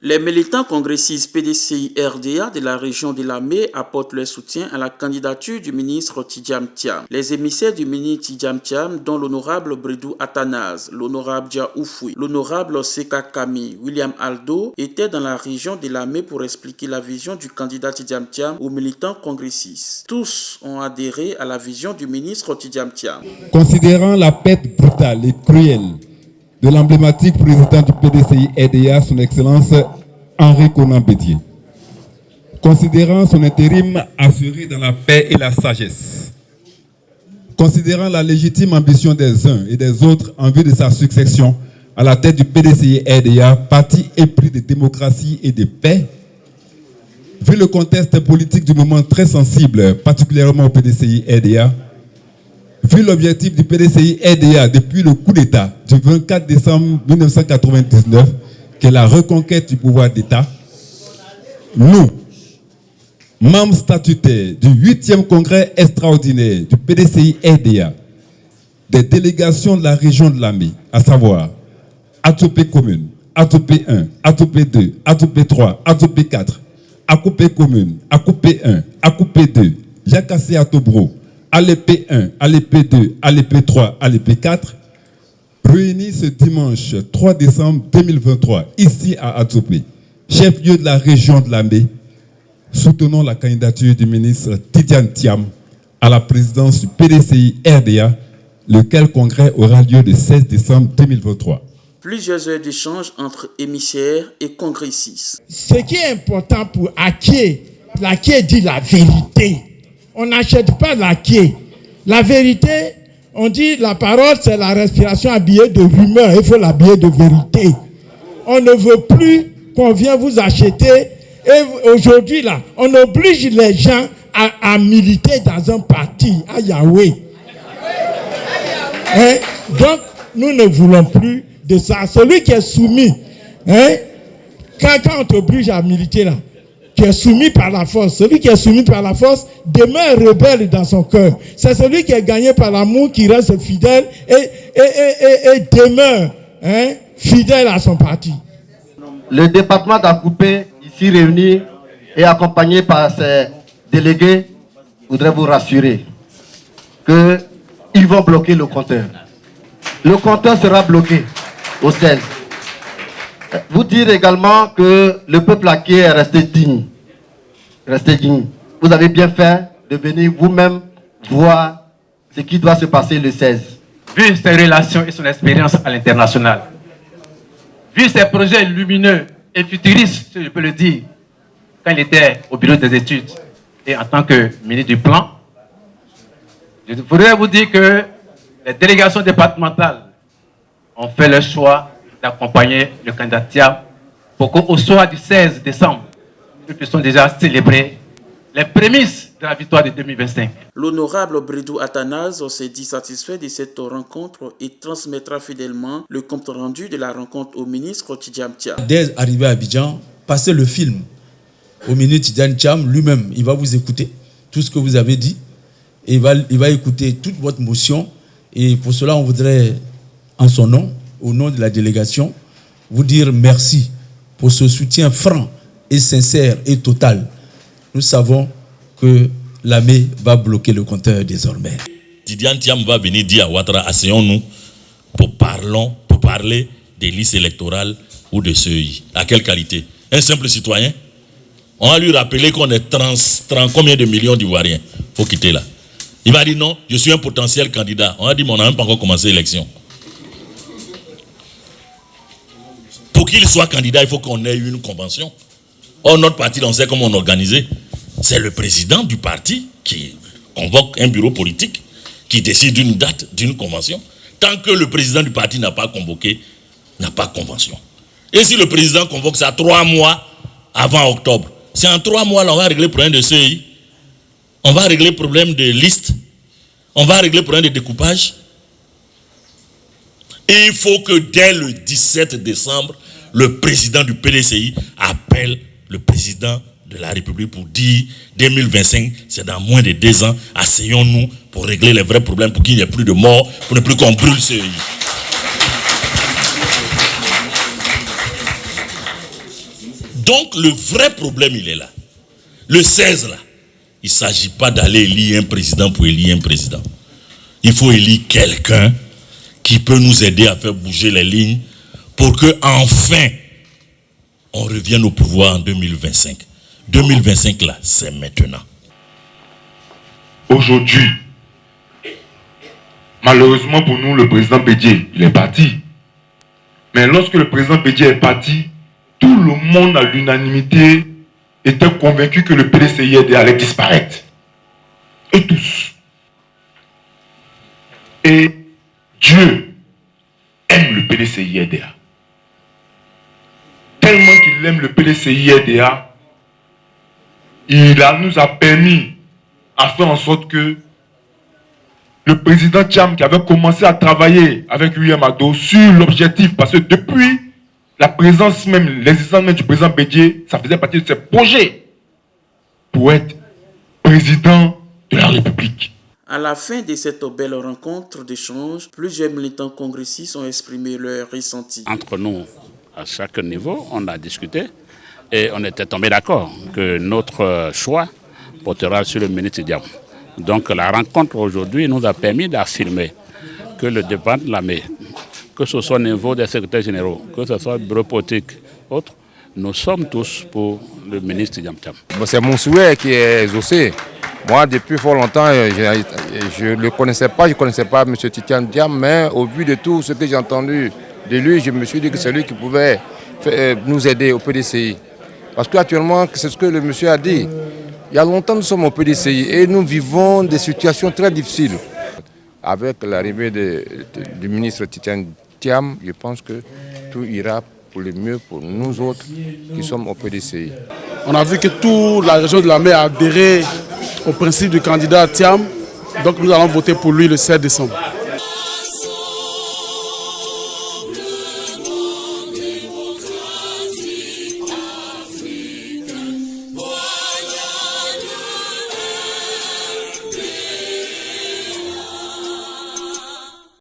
Les militants congressistes PDCI-RDA de la région de Lamé apportent leur soutien à la candidature du ministre Tidjam Thiam. Les émissaires du ministre Tidjam Thiam, dont l'honorable Bridou Athanase, l'honorable Dia Oufoui, l'honorable Seka Kami, William Aldo, étaient dans la région de Lamé pour expliquer la vision du candidat Tidjam Thiam aux militants congressistes. Tous ont adhéré à la vision du ministre Tidjam Thiam. Considérant la perte brutale et cruelle de l'emblématique président du PDCI-RDA, son Excellence Henri Konan Bédié. Considérant son intérim assuré dans la paix et la sagesse. Considérant la légitime ambition des uns et des autres en vue de sa succession à la tête du PDCI-RDA, parti épris de démocratie et de paix, vu le contexte politique du moment très sensible, particulièrement au PDCI-RDA, vu l'objectif du PDCI-RDA depuis le coup d'État du 24 décembre 1999, qui est la reconquête du pouvoir d'État, nous, membres statutaires du 8e congrès extraordinaire du PDCI-RDA, des délégations de la région de Lamé, à savoir Atopé commune, Atopé 1, Atopé 2, Atopé 3, Atopé 4, Akopé commune, Akopé 1, Akopé 2, Jakassé Atobro, Alépé 1, Alépé 2, Alépé 3, Alépé 4, réunis ce dimanche 3 décembre 2023, ici à Atopé, chef-lieu de la région de Lamé, soutenons la candidature du ministre Tidjam Thiam à la présidence du PDCI-RDA, lequel congrès aura lieu le 16 décembre 2023. Plusieurs heures d'échanges entre émissaires et congressistes. Ce qui est important pour Aké dit la vérité. On n'achète pas l'Aké. La vérité, on dit la parole, c'est la respiration habillée de rumeurs. Il faut l'habiller de vérité. On ne veut plus qu'on vienne vous acheter. Et aujourd'hui, là, on oblige les gens à militer dans un parti, à Yahweh. Hein? Donc, nous ne voulons plus de ça. Celui qui est soumis, hein? Quand on t'oblige à militer là, tu es soumis par la force. Celui qui est soumis par la force demeure rebelle dans son cœur. C'est celui qui est gagné par l'amour qui reste fidèle et demeure, hein, fidèle à son parti. Le département d'Akoupé, ici réuni et accompagné par ses délégués, voudrais vous rassurer qu'ils vont bloquer le compteur. Le compteur sera bloqué au 16. Vous dire également que le peuple Aké est resté digne. Restez digne. Vous avez bien fait de venir vous-même voir ce qui doit se passer le 16. Vu ses relations et son expérience à l'international, vu ses projets lumineux et futuristes, je peux le dire, quand il était au bureau des études et en tant que ministre du Plan, je voudrais vous dire que les délégations départementales ont fait le choix d'accompagner le candidat Thiam pour qu'au soir du 16 décembre, nous puissions déjà célébrer les prémices de la victoire de 2025. L'honorable Bridou Athanase s'est dit satisfait de cette rencontre et transmettra fidèlement le compte rendu de la rencontre au ministre Tidjam Thiam. Dès arrivé à Abidjan, passez le film au ministre Tidjam Thiam lui-même. Il va vous écouter tout ce que vous avez dit et il va écouter toute votre motion. Et pour cela, on voudrait, en son nom, au nom de la délégation, vous dire merci pour ce soutien franc et sincère et total. Nous savons que Lamé va bloquer le compteur désormais. Tidjam Thiam va venir dire à Ouattara, asseyons-nous pour parler des listes électorales ou de CEI. À quelle qualité? Un simple citoyen? On va lui rappeler qu'on est 30 combien de millions d'Ivoiriens? Il faut quitter là. Il va dire non, je suis un potentiel candidat. On a dit, mais on n'a même pas encore commencé l'élection. Pour qu'il soit candidat, il faut qu'on ait une convention. Or, notre parti, on sait comment on organise. C'est le président du parti qui convoque un bureau politique, qui décide d'une date, d'une convention. Tant que le président du parti n'a pas convoqué, n'a pas de convention. Et si le président convoque ça 3 mois avant octobre, c'est en 3 mois là, on va régler le problème de CEI, on va régler le problème de liste, on va régler le problème de découpage. Et il faut que dès le 17 décembre, le président du PDCI appelle le président de la République pour dire 2025, c'est dans moins de 2 ans, asseyons-nous pour régler les vrais problèmes, pour qu'il n'y ait plus de morts, pour ne plus qu'on brûle CEI. Donc le vrai problème, il est là. Le 16, là, il ne s'agit pas d'aller élire un président pour élire un président. Il faut élire quelqu'un qui peut nous aider à faire bouger les lignes pour que enfin on revienne au pouvoir en 2025. 2025, là, c'est maintenant. Aujourd'hui, malheureusement pour nous, le président Bédié, il est parti. Mais lorsque le président Bédié est parti, tout le monde à l'unanimité était convaincu que le PDCI-RDA allait disparaître. Et tous. Et Dieu aime le PDCI-RDA. Tellement qu'il aime le PDCI-RDA, nous a permis à faire en sorte que le président Thiam, qui avait commencé à travailler avec William Ado sur l'objectif, parce que depuis la présence même, l'existence même du président Bédié, ça faisait partie de ses projets pour être président de la République. À la fin de cette belle rencontre d'échange, plusieurs militants congressistes ont exprimé leur ressenti. Entre nous, à chaque niveau, on a discuté et on était tombé d'accord que notre choix portera sur le ministre Thiam. Donc la rencontre aujourd'hui nous a permis d'affirmer que le débat de l'armée, que ce soit au niveau des secrétaires généraux, que ce soit le bureau politique, autres, nous sommes tous pour le ministre Tidjam Thiam. C'est mon souhait qui est exaucé. Moi, depuis fort longtemps, je ne le connaissais pas, M. Tidjam Thiam, mais au vu de tout ce que j'ai entendu de lui, je me suis dit que c'est lui qui pouvait nous aider au PDCI. Parce qu'actuellement, c'est ce que le monsieur a dit. Il y a longtemps, nous sommes au PDCI et nous vivons des situations très difficiles. Avec l'arrivée du ministre Tidjam Thiam, je pense que tout ira pour le mieux pour nous autres qui sommes au PDCI. On a vu que toute la région de la mer a adhéré au principe du candidat Thiam, donc nous allons voter pour lui le 7 décembre.